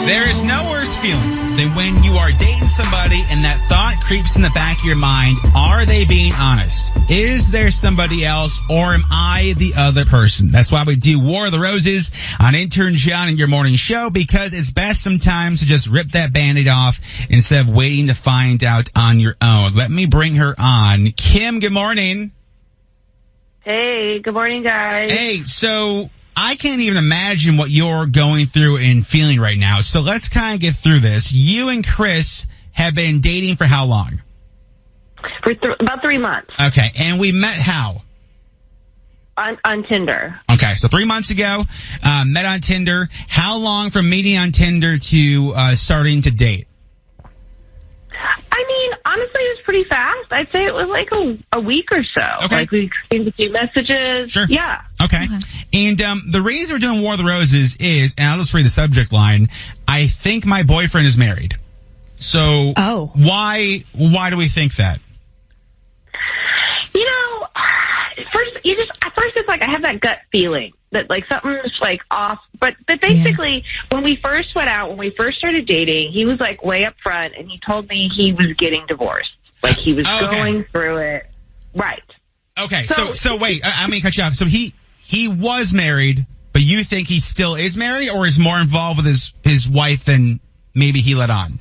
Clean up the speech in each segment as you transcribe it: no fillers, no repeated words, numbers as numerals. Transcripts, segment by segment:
There is no worse feeling than when you are dating somebody and that thought creeps in the back of your mind. Are they being honest? Is there somebody else, or am I the other person? That's why we do War of the Roses on Intern John and your morning show, because it's best sometimes to just rip that Band-Aid off instead of waiting to find out on your own. Let me bring her on. Kim, good morning. Hey, good morning, guys. Hey, so I can't even imagine what you're going through and feeling right now. So let's kind of get through this. You and Chris have been dating for how long? For about 3 months. Okay. And we met how? On Tinder. Okay. So 3 months ago, met on Tinder. How long from meeting on Tinder to starting to date? I mean, honestly, it was pretty fast. I'd say it was like a week or so. Okay. Like, we exchanged a few messages. Sure. Yeah. Okay. And the reason we're doing War of the Roses is, and I'll just read the subject line, I think my boyfriend is married. So why do we think that? You know, at first it's like I have that gut feeling that like something's like off. But basically, when we first went out, when we first started dating, he was like way up front and he told me he was getting divorced. Like he was going through it. Right. Okay. So wait, I'm going to cut you off. So he was married, but you think he still is married, or is more involved with his wife than maybe he let on?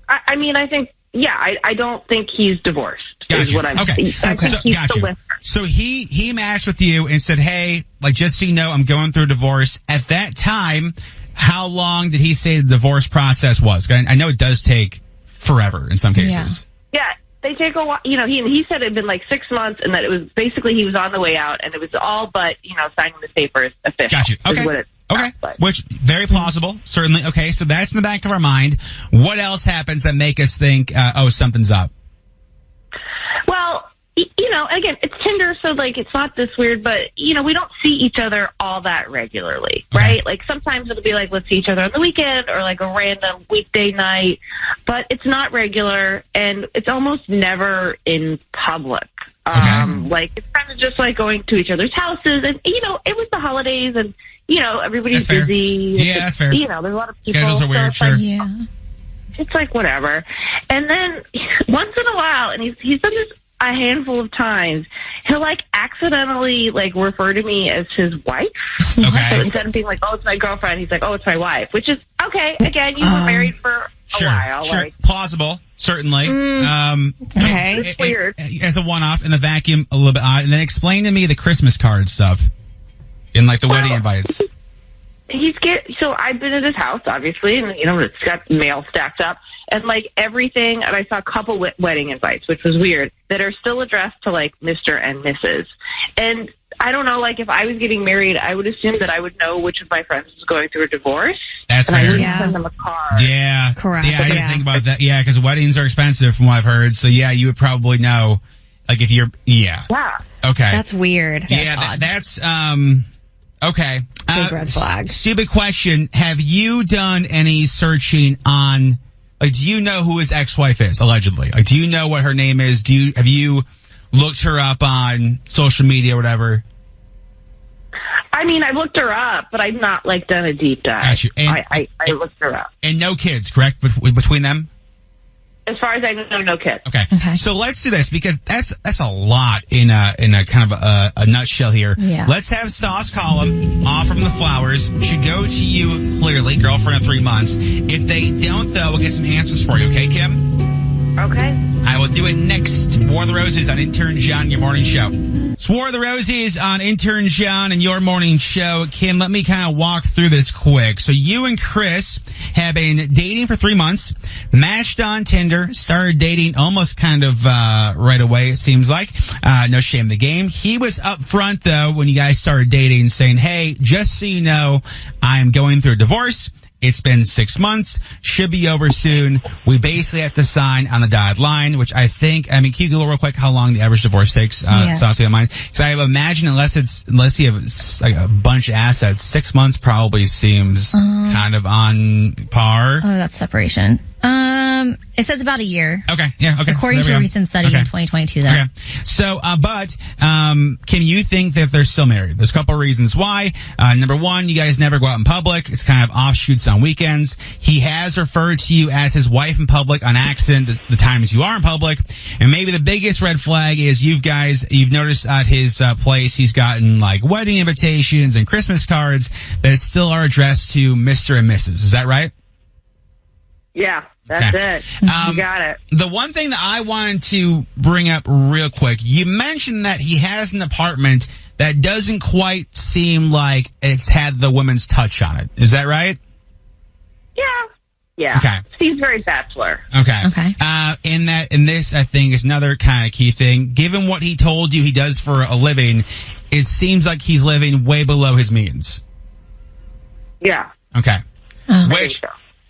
I mean, I think, yeah, I don't think he's divorced. Gotcha. Is what I'm saying. So, he's still with her. So he matched with you and said, hey, like, just so you know, I'm going through a divorce. At that time, how long did he say the divorce process was? I know it does take forever in some cases. Yeah, they take a while. You know, he said it had been like 6 months, and that it was basically he was on the way out, and it was all but, you know, signing the papers official. Gotcha. Okay. Like. Which, very plausible, certainly. Okay, so that's in the back of our mind. What else happens that make us think, something's up? Well, you know, again, it's Tinder, so, like, it's not this weird, but, you know, we don't see each other all that regularly, right? Like, sometimes it'll be like, let's see each other on the weekend or, like, a random weekday night, but it's not regular, and it's almost never in public. Like, it's kind of just like going to each other's houses, and, you know, it was the holidays, and, you know, everybody's busy. Yeah, that's fair. You know, there's a lot of people. Schedules are weird, sure. It's like whatever. And then once in a while, and he's done this a handful of times, he'll like accidentally like refer to me as his wife. Okay. So instead of being like, oh, it's my girlfriend, he's like, oh, it's my wife, which is okay. Again, you were married for a while. Sure. Like, plausible, certainly. Okay. It's weird. As a one-off in the vacuum, a little bit odd. And then explain to me the Christmas card stuff in like the wedding invites. So I've been at his house, obviously, and, you know, it's got mail stacked up, and, like, everything, and I saw a couple wedding invites, which was weird, that are still addressed to, like, Mr. and Mrs. And I don't know, like, if I was getting married, I would assume that I would know which of my friends was going through a divorce. That's and fair. I wouldn't send them a card. Yeah. Correct. Yeah, I didn't think about that. Yeah, because weddings are expensive from what I've heard, so yeah, you would probably know, like, if you're, Yeah. Okay. That's weird. Yeah, that's, okay. Big red flag. Stupid question. Have you done any searching on, like, do you know who his ex-wife is, allegedly? Like, do you know what her name is? Have you looked her up on social media or whatever? I mean, I looked her up, but I've not, like, done a deep dive. Got you. And, I looked her up. And no kids, correct, between them? As far as I know, no kids. Okay. So let's do this, because that's a lot in a kind of a nutshell here. Yeah. Let's have Sauce call him, offer him the flowers. Should go to you clearly, girlfriend of 3 months. If they don't, though, we'll get some answers for you. Okay, Kim? Okay. I will do it next. War of the Roses on Intern John, your morning show. It's War of the Roses on Intern John and your morning show. Kim, let me kind of walk through this quick. So you and Chris have been dating for 3 months, matched on Tinder, started dating almost kind of right away, it seems like. No shame in the game. He was up front, though, when you guys started dating, saying, hey, just so you know, I'm going through a divorce. It's been 6 months. Should be over soon. We basically have to sign on the dotted line, which I think, can you Google real quick how long the average divorce takes? Saucy on mine. Because I imagine unless you have like a bunch of assets, 6 months probably seems kind of on par. Oh, that's separation. It says about a year. Okay, yeah, okay. According to a recent study in 2022, though. Okay. So, Kim, you think that they're still married? There's a couple of reasons why. Number one, you guys never go out in public. It's kind of offshoots on weekends. He has referred to you as his wife in public on accident the times you are in public. And maybe the biggest red flag is you've noticed at his place he's gotten like wedding invitations and Christmas cards that still are addressed to Mr. and Mrs. Is that right? Yeah, that's it. You got it. The one thing that I wanted to bring up real quick, you mentioned that he has an apartment that doesn't quite seem like it's had the woman's touch on it. Is that right? Yeah. Okay. Seems very bachelor. Okay. And this, I think, is another kind of key thing. Given what he told you he does for a living, it seems like he's living way below his means. Yeah. Okay. Which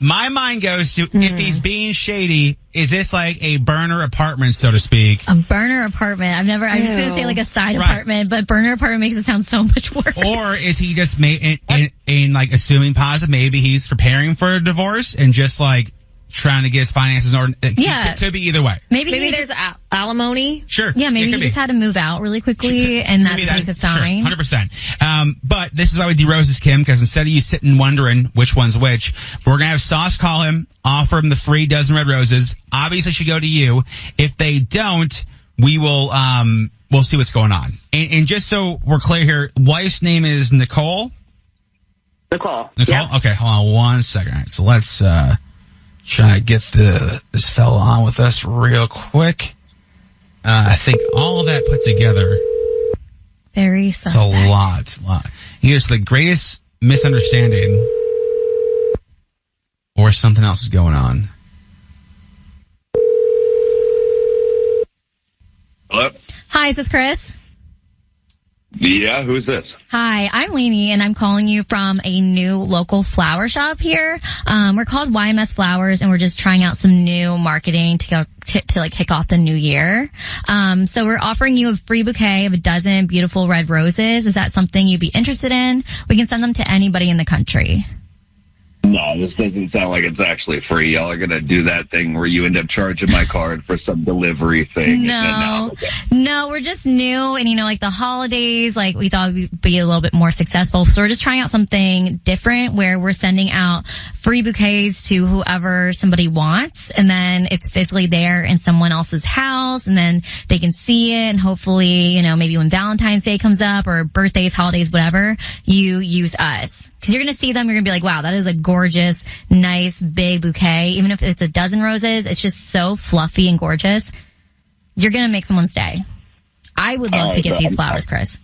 my mind goes to, if he's being shady, is this like a burner apartment, so to speak? A burner apartment. I was just going to say like a side apartment, but burner apartment makes it sound so much worse. Or is he just in like assuming positive, maybe he's preparing for a divorce and just like trying to get his finances in order? It could be either way. Maybe there's alimony. Sure. Yeah, maybe he just had to move out really quickly, and that's what he could find. Sure, 100%. But this is why we de-roses Kim, because instead of you sitting wondering which one's which, we're going to have Sauce call him, offer him the free dozen red roses. Obviously, should go to you. If they don't, we will, we'll see what's going on. And just so we're clear here, wife's name is Nicole? Nicole? Yep. Okay, hold on one second. All right, so let's, try to get this fella on with us real quick. I think all of that put together, very suspect. It's a lot. Here's the greatest misunderstanding, or something else is going on. Hello? Hi, is this Chris? Yeah, who's this? Hi, I'm Lainey, and I'm calling you from a new local flower shop here. We're called YMS Flowers, and we're just trying out some new marketing to like kick off the new year. So we're offering you a free bouquet of a dozen beautiful red roses. Is that something you'd be interested in? We can send them to anybody in the country. No, this doesn't sound like it's actually free. Y'all are going to do that thing where you end up charging my card for some delivery thing. No, we're just new. And, like the holidays, like we thought we'd be a little bit more successful. So we're just trying out something different where we're sending out free bouquets to whoever somebody wants. And then it's physically there in someone else's house. And then they can see it. And hopefully, maybe when Valentine's Day comes up or birthdays, holidays, whatever, you use us. Because you're going to see them. You're going to be like, wow, that is a gorgeous, nice, big bouquet. Even if it's a dozen roses, it's just so fluffy and gorgeous. You're going to make someone stay. I would love to get these flowers, Chris.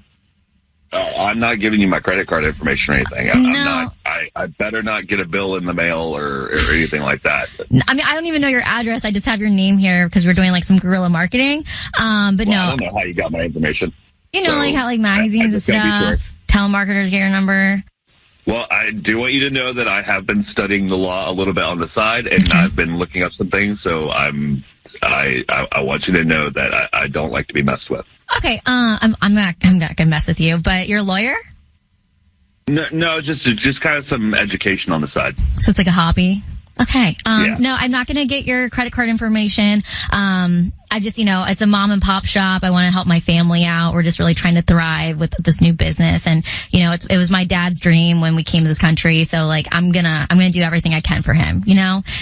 I'm not giving you my credit card information or anything. I'm not. I better not get a bill in the mail or anything like that. I mean, I don't even know your address. I just have your name here because we're doing like some guerrilla marketing. But no. I don't know how you got my information. Like how like magazines and stuff. Telemarketers get your number. Well, I do want you to know that I have been studying the law a little bit on the side, and I've been looking up some things. So I want you to know that I don't like to be messed with. Okay, I'm not gonna mess with you, but you're a lawyer? No, just kind of some education on the side. So it's like a hobby. Okay. Yeah. No, I'm not going to get your credit card information. I just, it's a mom and pop shop. I want to help my family out. We're just really trying to thrive with this new business. And, it was my dad's dream when we came to this country. So like, I'm going to do everything I can for him,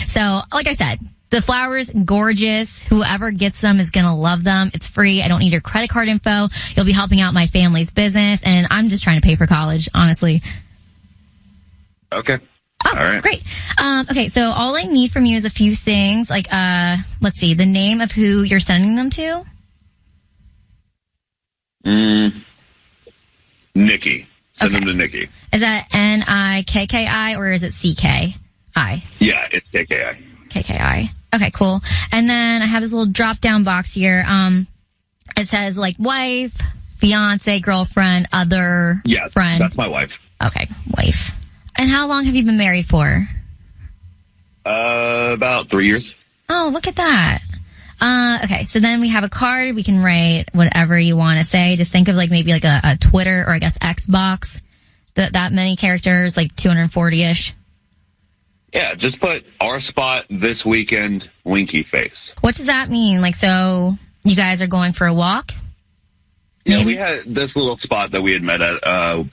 So like I said, the flowers, gorgeous. Whoever gets them is going to love them. It's free. I don't need your credit card info. You'll be helping out my family's business. And I'm just trying to pay for college, honestly. Okay. Oh, all right. Great. Okay, so all I need from you is a few things, like, let's see, the name of who you're sending them to? Nikki. Send them to Nikki. Is that Nikki or is it CKI? Yeah, it's KKI. KKI. Okay, cool. And then I have this little drop-down box here. It says, like, wife, fiance, girlfriend, other friend. That's my wife. Okay, wife. And how long have you been married for? About 3 years. Oh, look at that. Okay, so then we have a card. We can write whatever you want to say. Just think of like maybe like a Twitter or I guess Xbox. That many characters, like 240-ish. Yeah, just put our spot this weekend, winky face. What does that mean? Like, so you guys are going for a walk? Yeah, we had this little spot that we had met at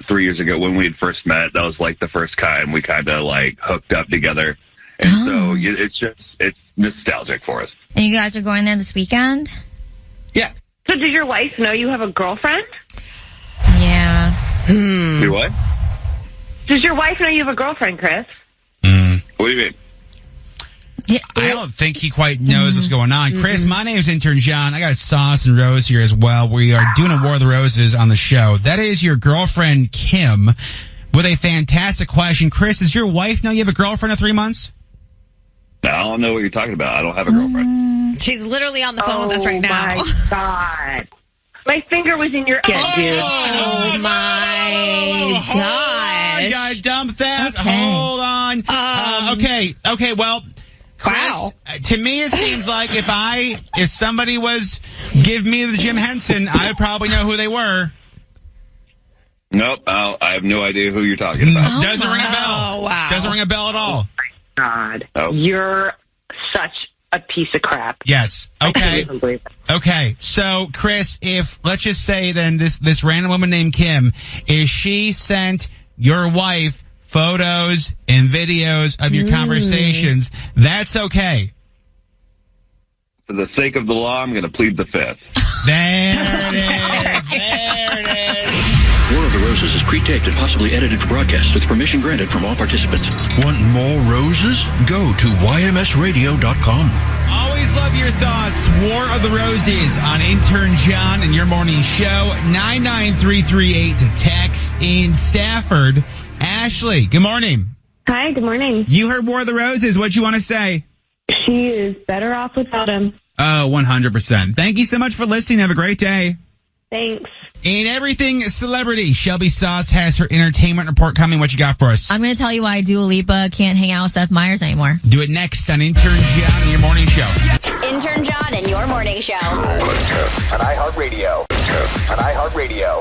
3 years ago when we had first met. That was like the first time we kind of like hooked up together. And so it's nostalgic for us. And you guys are going there this weekend? Yeah. So does your wife know you have a girlfriend? Yeah. Do what? Does your wife know you have a girlfriend, Chris? What do you mean? Yeah. I don't think he quite knows what's going on. Chris, my name's Intern John. I got Sauce and Rose here as well. We are doing a War of the Roses on the show. That is your girlfriend, Kim, with a fantastic question. Chris, does your wife know you have a girlfriend of 3 months? I don't know what you're talking about. I don't have a girlfriend. She's literally on the phone with us right now. Oh, my God. My finger was in your head, dude. Oh, my gosh. You gotta dump that. Okay. Hold on. Okay, well, Chris, Wow. to me it seems like if somebody was give me the Jim Henson, I would probably know who they were. Nope. I have no idea who you're talking about. Doesn't ring a bell. Oh, wow. Doesn't ring a bell at all. God. Oh. You're such a piece of crap. Yes. I Okay. can't even believe it. Okay. So, Chris, if let's just say then this random woman named Kim, is she sent your wife photos and videos of your conversations, that's okay. For the sake of the law, I'm going to plead the fifth. There it is. There it is. War of the Roses is pre-taped and possibly edited for broadcast with permission granted from all participants. Want more roses? Go to ymsradio.com. Always love your thoughts. War of the Roses on Intern John and your morning show. 99338 to text in Stafford. Ashley, good morning. Hi, good morning. You heard War of the Roses. What'd you want to say? She is better off without him. Oh, 100%. Thank you so much for listening. Have a great day. Thanks. In everything celebrity, Shelby Sauce has her entertainment report coming. What you got for us? I'm going to tell you why Dua Lipa can't hang out with Seth Meyers anymore. Do it next on Intern John and your morning show. Intern John and your morning show. Podcast on iHeartRadio. Podcast on iHeartRadio.